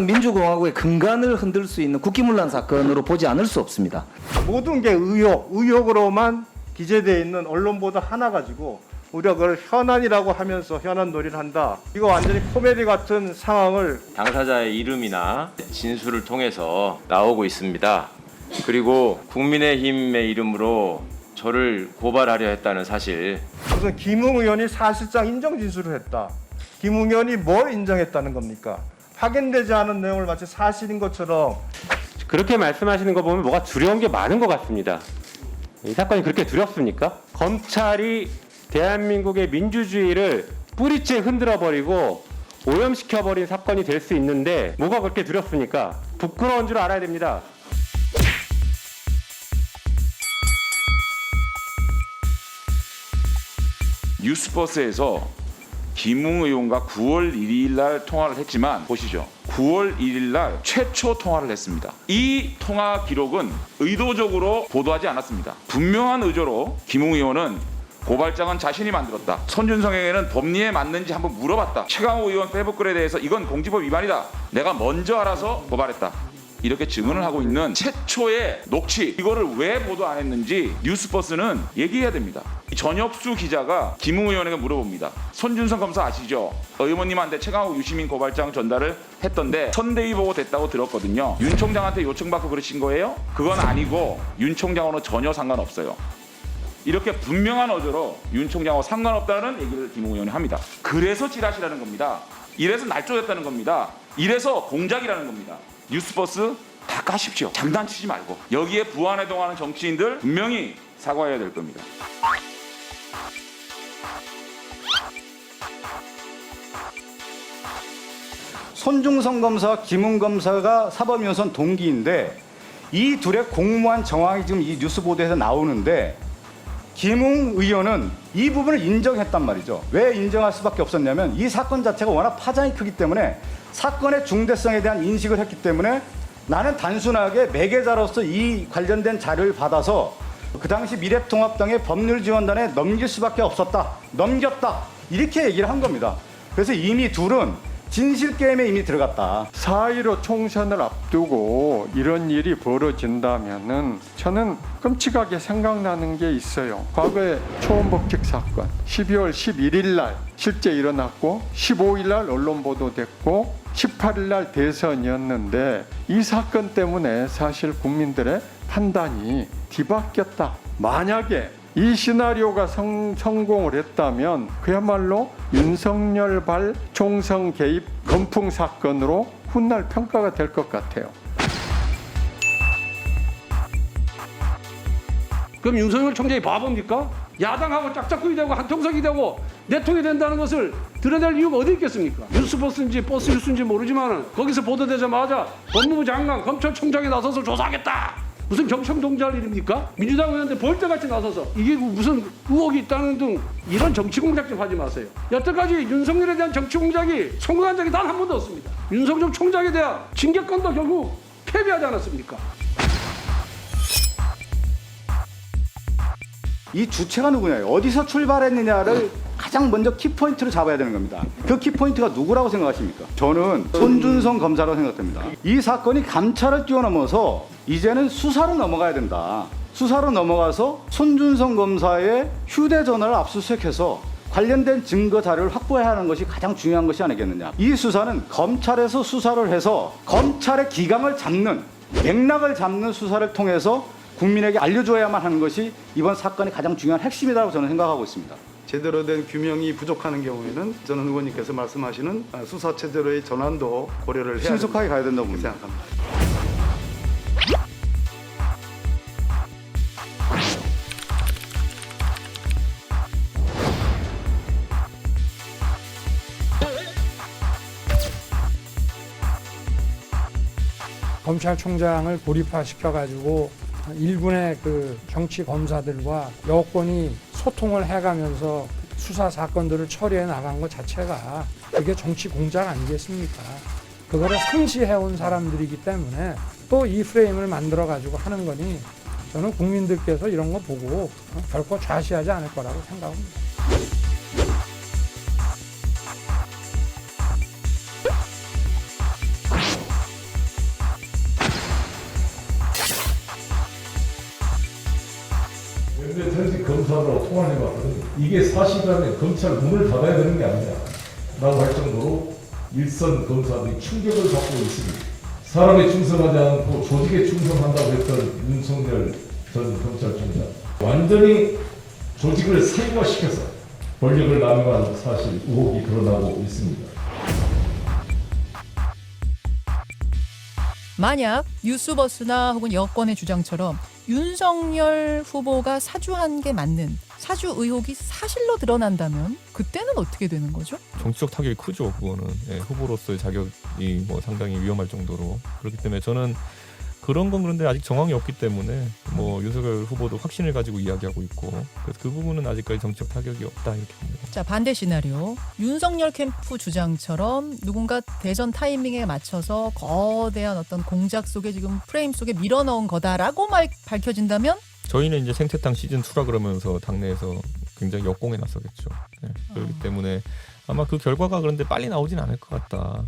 민주공화국의 근간을 흔들 수 있는 국기문란 사건으로 보지 않을 수 없습니다. 모든 게 의혹으로만 기재되어 있는 언론보다 하나 가지고 우리가 그걸 현안이라고 하면서 현안 놀이를 한다. 이거 완전히 코미디 같은 상황을 당사자의 이름이나 진술을 통해서 나오고 있습니다. 그리고 국민의힘의 이름으로 저를 고발하려 했다는 사실. 무슨 김웅 의원이 사실상 인정 진술을 했다. 김웅 의원이 뭘 인정했다는 겁니까? 확인되지 않은 내용을 마치 사실인 것처럼. 그렇게 말씀하시는 거 보면 뭐가 두려운 게 많은 것 같습니다. 이 사건이 그렇게 두렵습니까? 검찰이 대한민국의 민주주의를 뿌리째 흔들어버리고 오염시켜버린 사건이 될 수 있는데 뭐가 그렇게 두렵습니까? 부끄러운 줄 알아야 됩니다. 뉴스버스에서 김웅 의원과 9월 1일 날 통화를 했지만 보시죠. 9월 1일 날 최초 통화를 했습니다. 이 통화 기록은 의도적으로 보도하지 않았습니다. 분명한 의도로 김웅 의원은 고발장은 자신이 만들었다. 손준성에게는 법리에 맞는지 한번 물어봤다. 최강욱 의원 페이북글에 대해서 이건 공직법 위반이다. 내가 먼저 알아서 고발했다. 이렇게 증언을 하고 있는 최초의 녹취, 이거를 왜 보도 안 했는지 뉴스버스는 얘기해야 됩니다. 전혁수 기자가 김웅 의원에게 물어봅니다. 손준성 검사 아시죠? 의원님한테 최강욱 유시민 고발장 전달을 했던데 선대위 보고 됐다고 들었거든요. 윤 총장한테 요청받고 그러신 거예요? 그건 아니고 윤 총장하고는 전혀 상관없어요. 이렇게 분명한 어조로 윤 총장하고 상관없다는 얘기를 김웅 의원이 합니다. 그래서 찌라시라는 겁니다. 이래서 날조였다는 겁니다. 이래서 공작이라는 겁니다. 뉴스버스 다 까십시오. 장난치지 말고. 여기에 부안해동하는 정치인들 분명히 사과해야 될 겁니다. 손중성 검사와 김웅 검사가 사법위원선 동기인데 이 둘의 공무원 정황이 지금 이 뉴스 보도에서 나오는데 김웅 의원은 이 부분을 인정했단 말이죠. 왜 인정할 수밖에 없었냐면 이 사건 자체가 워낙 파장이 크기 때문에 사건의 중대성에 대한 인식을 했기 때문에 나는 단순하게 매개자로서 이 관련된 자료를 받아서 그 당시 미래통합당의 법률지원단에 넘길 수밖에 없었다. 넘겼다. 이렇게 얘기를 한 겁니다. 그래서 이미 둘은 진실게임에 이미 들어갔다. 4.15 총선을 앞두고 이런 일이 벌어진다면은 저는 끔찍하게 생각나는 게 있어요. 과거에 초원복직 사건 12월 11일 날 실제 일어났고 15일 날 언론 보도됐고 18일 날 대선이었는데 이 사건 때문에 사실 국민들의 판단이 뒤바뀌었다. 만약에 이 시나리오가 성공을 했다면 그야말로 윤석열발 총선 개입 건풍 사건으로 훗날 평가가 될 것 같아요. 그럼 윤석열 총장이 바보입니까? 야당하고 짝짝꿍이 되고 한통속이 되고 내통이 된다는 것을 드러낼 이유가 어디 있겠습니까? 뉴스버스인지 버스 뉴스인지 모르지만 거기서 보도되자마자 법무부 장관, 검찰총장이 나서서 조사하겠다. 무슨 경청동자할 일입니까? 민주당 의원들 볼때같이 나서서 이게 무슨 의혹이 있다는 등 이런 정치 공작 좀 하지 마세요. 여태까지 윤석열에 대한 정치 공작이 성공한 적이 단 한 번도 없습니다. 윤석열 총장에 대한 징계권도 결국 패배하지 않았습니까? 이 주체가 누구냐, 어디서 출발했느냐를 가장 먼저 키포인트로 잡아야 되는 겁니다. 그 키포인트가 누구라고 생각하십니까? 저는 손준성 검사라고 생각합니다. 이 사건이 감찰을 뛰어넘어서 이제는 수사로 넘어가야 된다. 수사로 넘어가서 손준성 검사의 휴대전화를 압수수색해서 관련된 증거 자료를 확보해야 하는 것이 가장 중요한 것이 아니겠느냐. 이 수사는 검찰에서 수사를 해서 검찰의 기강을 잡는, 맥락을 잡는 수사를 통해서 국민에게 알려줘야만 하는 것이 이번 사건의 가장 중요한 핵심이라고 저는 생각하고 있습니다. 제대로 된 규명이 부족하는 경우에는 전 의원님께서 말씀하시는 수사 체제로의 전환도 고려를 해야 신속하게 가야 된다고 봅니다. 생각합니다. 검찰총장을 고립화시켜가지고 일군의 그 정치 검사들과 여권이 소통을 해가면서 수사 사건들을 처리해 나간 것 자체가 그게 정치 공작 아니겠습니까? 그거를 상시해온 사람들이기 때문에 또 이 프레임을 만들어가지고 하는 거니 저는 국민들께서 이런 거 보고 결코 좌시하지 않을 거라고 생각합니다. 검사들하고 통화를 해봤더니 이게 사실이라면 검찰 문을 닫아야 되는 게 아니냐 라고 할 정도로 일선 검사들이 충격을 받고 있습니다. 사람에 충성하지 않고 조직에 충성한다고 했던 윤석열 전 검찰총장, 완전히 조직을 세분화시켜서 권력을 남용한 사실 의혹이 드러나고 있습니다. 만약 뉴스버스나 혹은 여권의 주장처럼 윤석열 후보가 사주한 게 맞는 사주 의혹이 사실로 드러난다면 그때는 어떻게 되는 거죠? 정치적 타격이 크죠. 그거는 후보로서의 자격이 뭐 상당히 위험할 정도로. 그렇기 때문에 저는 그런 건 그런데 아직 정황이 없기 때문에 뭐 윤석열 후보도 확신을 가지고 이야기하고 있고, 그래서 그 부분은 아직까지 정치적 타격이 없다 이렇게 봅니다. 자, 반대 시나리오. 윤석열 캠프 주장처럼 누군가 대선 타이밍에 맞춰서 거대한 어떤 공작 속에 지금 프레임 속에 밀어넣은 거다라고 밝혀진다면 저희는 이제 생태탕 시즌2라 그러면서 당내에서 굉장히 역공에 나서겠죠. 그렇기 때문에 아마 그 결과가 그런데 빨리 나오진 않을 것 같다.